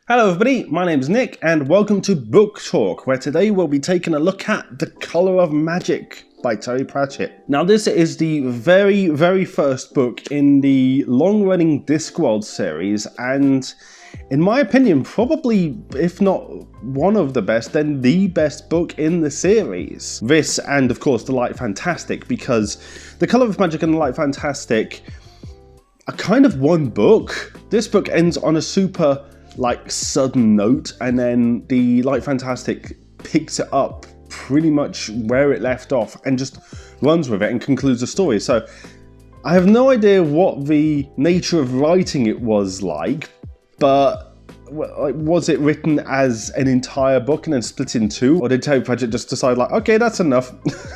Hello everybody, my name is Nick and welcome to Book Talk, where today we'll be taking a look at The Colour of Magic by Terry Pratchett. Now this is the very first book in the long-running Discworld series, and in my opinion probably, if not one of the best, then the best book in the series. This and of course The Light Fantastic, because The Colour of Magic and The Light Fantastic are kind of one book. This book ends on a super sudden note, and then The Light Fantastic picks it up pretty much where it left off and just runs with it and concludes the story. So I have no idea what the nature of writing it was like, but was it written as an entire book and then split in two, or did Terry Pratchett just decide okay, that's enough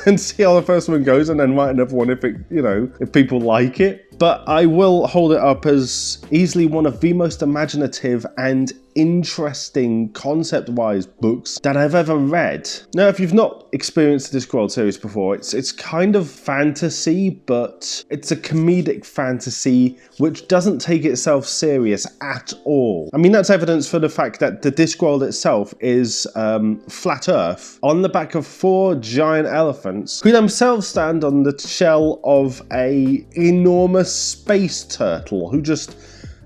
and see how the first one goes and then write another one if if people like it? But I will hold it up as easily one of the most imaginative and interesting concept-wise books that I've ever read. Now, if you've not experienced the Discworld series before, it's kind of fantasy, but it's a comedic fantasy which doesn't take itself serious at all. I mean, that's evidence for the fact that the Discworld itself is flat Earth on the back of 4 giant elephants who themselves stand on the shell of a enormous space turtle who just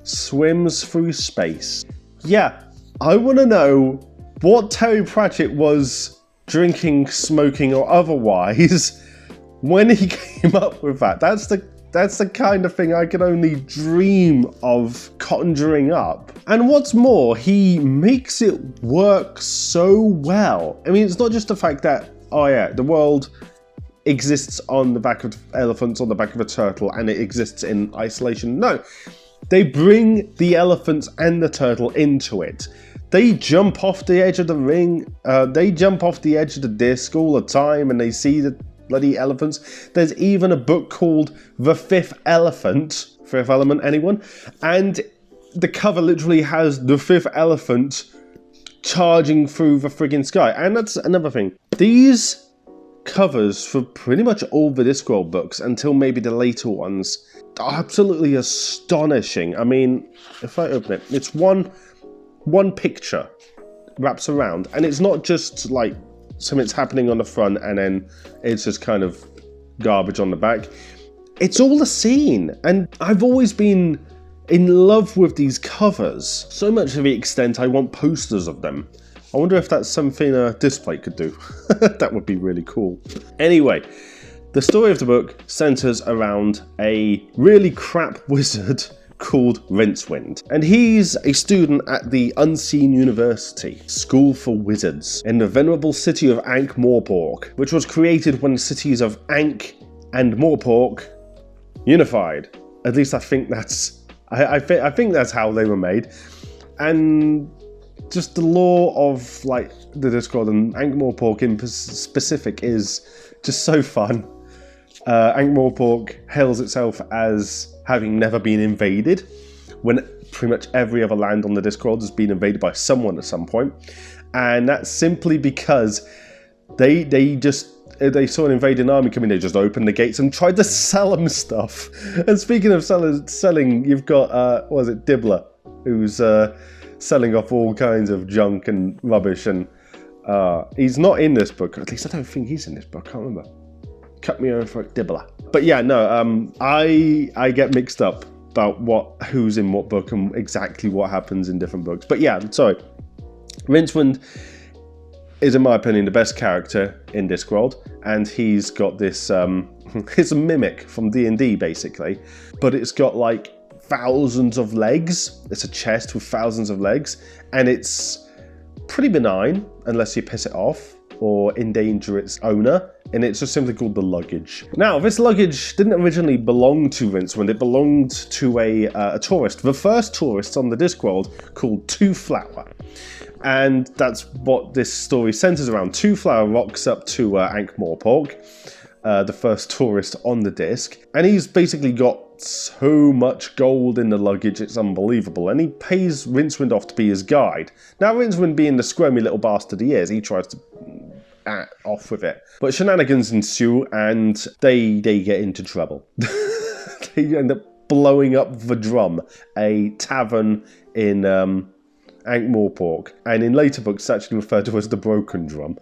swims through space. Yeah, I want to know what Terry Pratchett was drinking, smoking, or otherwise when he came up with that. That's the kind of thing I can only dream of conjuring up. And what's more, he makes it work so well. I mean, it's not just the fact that, oh yeah, the world exists on the back of elephants, on the back of a turtle, and it exists in isolation. No. They bring the elephants and the turtle into it. They jump off the edge of the ring, they jump off the edge of the disc all the time, and they see the bloody elephants. There's even a book called The Fifth Elephant, Fifth Element, anyone? And the cover literally has the fifth elephant charging through the friggin' sky. And that's another thing. These covers for pretty much all the Discworld books, until maybe the later ones, are absolutely astonishing. I mean, if I open it, it's one picture wraps around, and it's not just something's happening on the front and then it's just kind of garbage on the back. It's all a scene, and I've always been in love with these covers, so much to the extent I want posters of them. I wonder if that's something a display could do. That would be really cool. Anyway, the story of the book centers around a really crap wizard called Rincewind. And he's a student at the Unseen University, School for Wizards, in the venerable city of Ankh-Morpork, which was created when the cities of Ankh and Morpork unified. At least I think that's... I think that's how they were made. And just the lore of the Discworld and Ankh-Morpork in specific is just so fun. Ankh-Morpork hails itself as having never been invaded, when pretty much every other land on the Discworld has been invaded by someone at some point, and that's simply because they saw an invading army coming. They just opened the gates and tried to sell them stuff. And speaking of selling, you've got Dibbler, who's selling off all kinds of junk and rubbish, and he's not in this book. At least I don't think he's in this book. I can't remember. Cut me over Dibbler. But yeah, no, I get mixed up about who's in what book and exactly what happens in different books. But yeah, sorry. Rincewind is, in my opinion, the best character in Discworld, and he's got this, it's a mimic from D&D basically, but it's got thousands of legs. It's a chest with thousands of legs, and it's pretty benign unless you piss it off or endanger its owner, and it's just simply called the luggage. Now, this luggage didn't originally belong to Rincewind. It belonged to a tourist, the first tourist on the Discworld, called Two Flower. And that's what this story centers around. Two Flower rocks up to Ankh-Morpork, the first tourist on the disc, and he's basically got so much gold in the luggage, it's unbelievable, and he pays Rincewind off to be his guide. Now, Rincewind, being the squirmy little bastard he is, he tries to off with it. But shenanigans ensue, and they get into trouble. They end up blowing up the Drum, a tavern in Ankh-Morpork, and in later books it's actually referred to as the Broken Drum.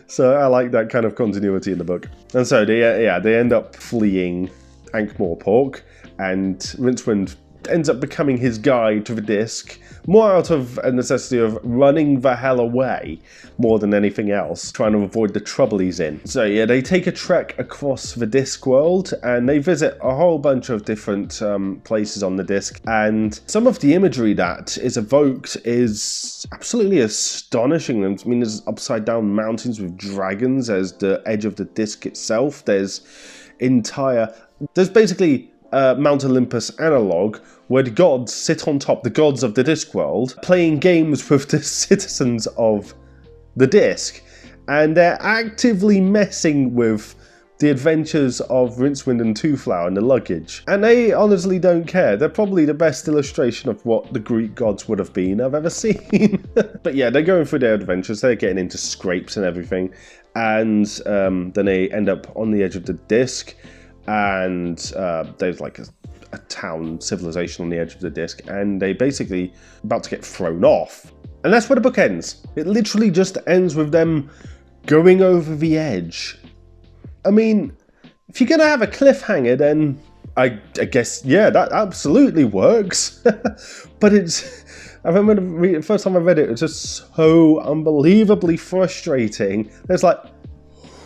So I like that kind of continuity in the book. And so they end up fleeing Ankh-Morpork, and Rincewind ends up becoming his guide to the disc, more out of a necessity of running the hell away more than anything else, trying to avoid the trouble he's in. So yeah, they take a trek across the Discworld, and they visit a whole bunch of different places on the disc, and some of the imagery that is evoked is absolutely astonishing. I mean, there's upside down mountains with dragons as the edge of the disc itself. There's basically Mount Olympus analog, where the gods sit on top, the gods of the Discworld, playing games with the citizens of the disc, and they're actively messing with the adventures of Rincewind and Twoflower and the luggage. And they honestly don't care. They're probably the best illustration of what the Greek gods would have been I've ever seen. But yeah, they're going through their adventures, they're getting into scrapes and everything, and then they end up on the edge of the disc, and there's like a town civilization on the edge of the disc, and they basically about to get thrown off. And that's where the book ends. It literally just ends with them going over the edge. I mean, if you're gonna have a cliffhanger, then I guess, yeah, that absolutely works. But I remember the first time I read it, it was just so unbelievably frustrating. It's like,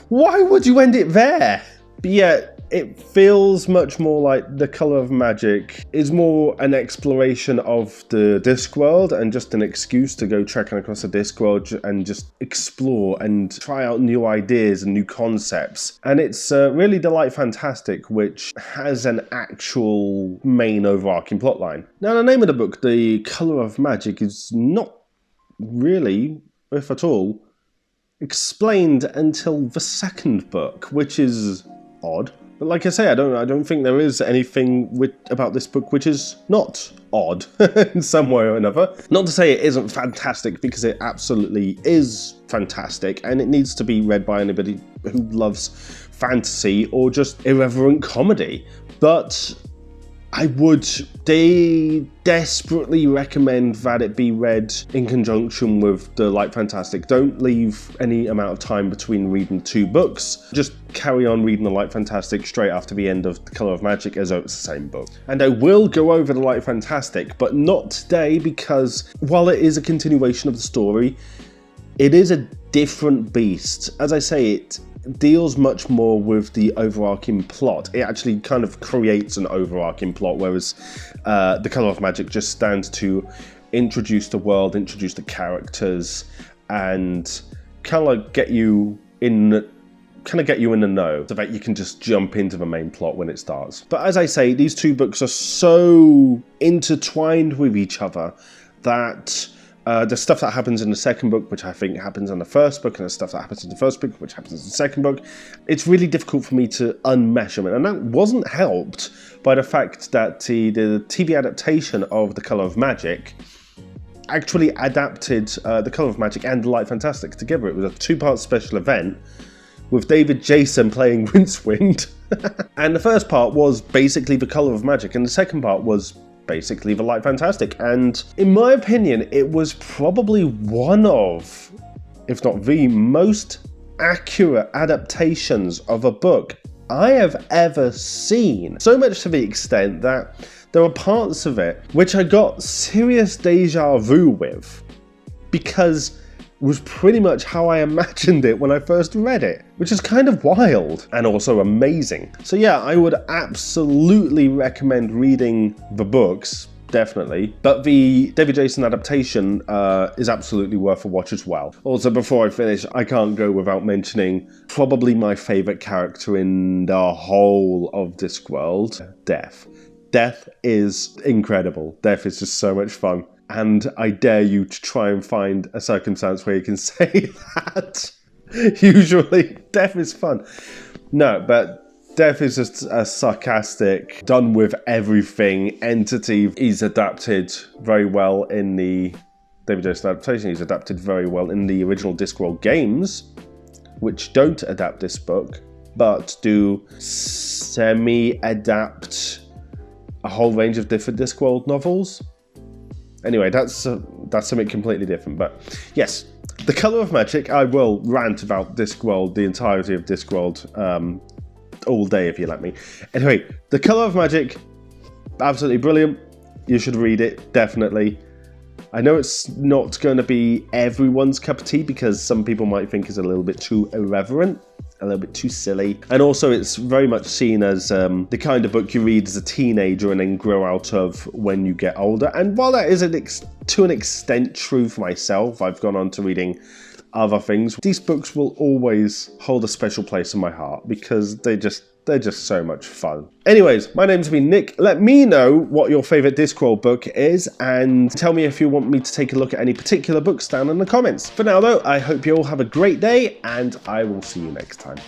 why would you end it there? But yeah, it feels much more like The Colour of Magic is more an exploration of the Discworld and just an excuse to go trekking across the Discworld and just explore and try out new ideas and new concepts. And it's really The Light Fantastic, which has an actual main overarching plotline. Now, the name of the book, The Colour of Magic, is not really, if at all, explained until the second book, which is odd. But like I say, I don't think there is anything about this book which is not odd in some way or another. Not to say it isn't fantastic, because it absolutely is fantastic, and it needs to be read by anybody who loves fantasy or just irreverent comedy. But I would desperately recommend that it be read in conjunction with The Light Fantastic. Don't leave any amount of time between reading two books. Just carry on reading The Light Fantastic straight after the end of The Colour of Magic, as though it's the same book. And I will go over The Light Fantastic, but not today, because while it is a continuation of the story, it is a different beast. As I say, it deals much more with the overarching plot. It actually kind of creates an overarching plot, whereas The Colour of Magic just stands to introduce the world, introduce the characters, and kind of get you in the know, so that you can just jump into the main plot when it starts. But as I say, these two books are so intertwined with each other that the stuff that happens in the second book, which I think happens in the first book, and the stuff that happens in the first book, which happens in the second book, it's really difficult for me to unmesh them. And that wasn't helped by the fact that the TV adaptation of The Colour of Magic actually adapted The Colour of Magic and The Light Fantastic together. It was a two-part special event with David Jason playing Rincewind. And the first part was basically The Colour of Magic, and the second part was basically The Light Fantastic. And in my opinion, it was probably one of, if not the most accurate adaptations of a book I have ever seen. So much to the extent that there were parts of it which I got serious deja vu with, because it was pretty much how I imagined it when I first read it, which is kind of wild and also amazing. So yeah, I would absolutely recommend reading the books, definitely, but the David Jason adaptation is absolutely worth a watch as well. Also, before I finish, I can't go without mentioning probably my favourite character in the whole of Discworld, Death. Death is incredible. Death is just so much fun. And I dare you to try and find a circumstance where you can say that. Usually, Death is fun. No, but Death is just a sarcastic, done with everything entity. He's adapted very well in the David Jason adaptation. He's adapted very well in the original Discworld games, which don't adapt this book, but do semi-adapt a whole range of different Discworld novels. Anyway, that's something completely different. But yes, The Colour of Magic. I will rant about Discworld, the entirety of Discworld, all day if you let me. Anyway, The Colour of Magic, absolutely brilliant. You should read it, definitely. I know it's not going to be everyone's cup of tea because some people might think it's a little bit too irreverent, a little bit too silly. And also it's very much seen as the kind of book you read as a teenager and then grow out of when you get older. And while that is to an extent true for myself, I've gone on to reading other things. These books will always hold a special place in my heart because they're just so much fun. Anyways, my name's been Nick. Let me know what your favourite Discworld book is and tell me if you want me to take a look at any particular books down in the comments. For now though, I hope you all have a great day and I will see you next time.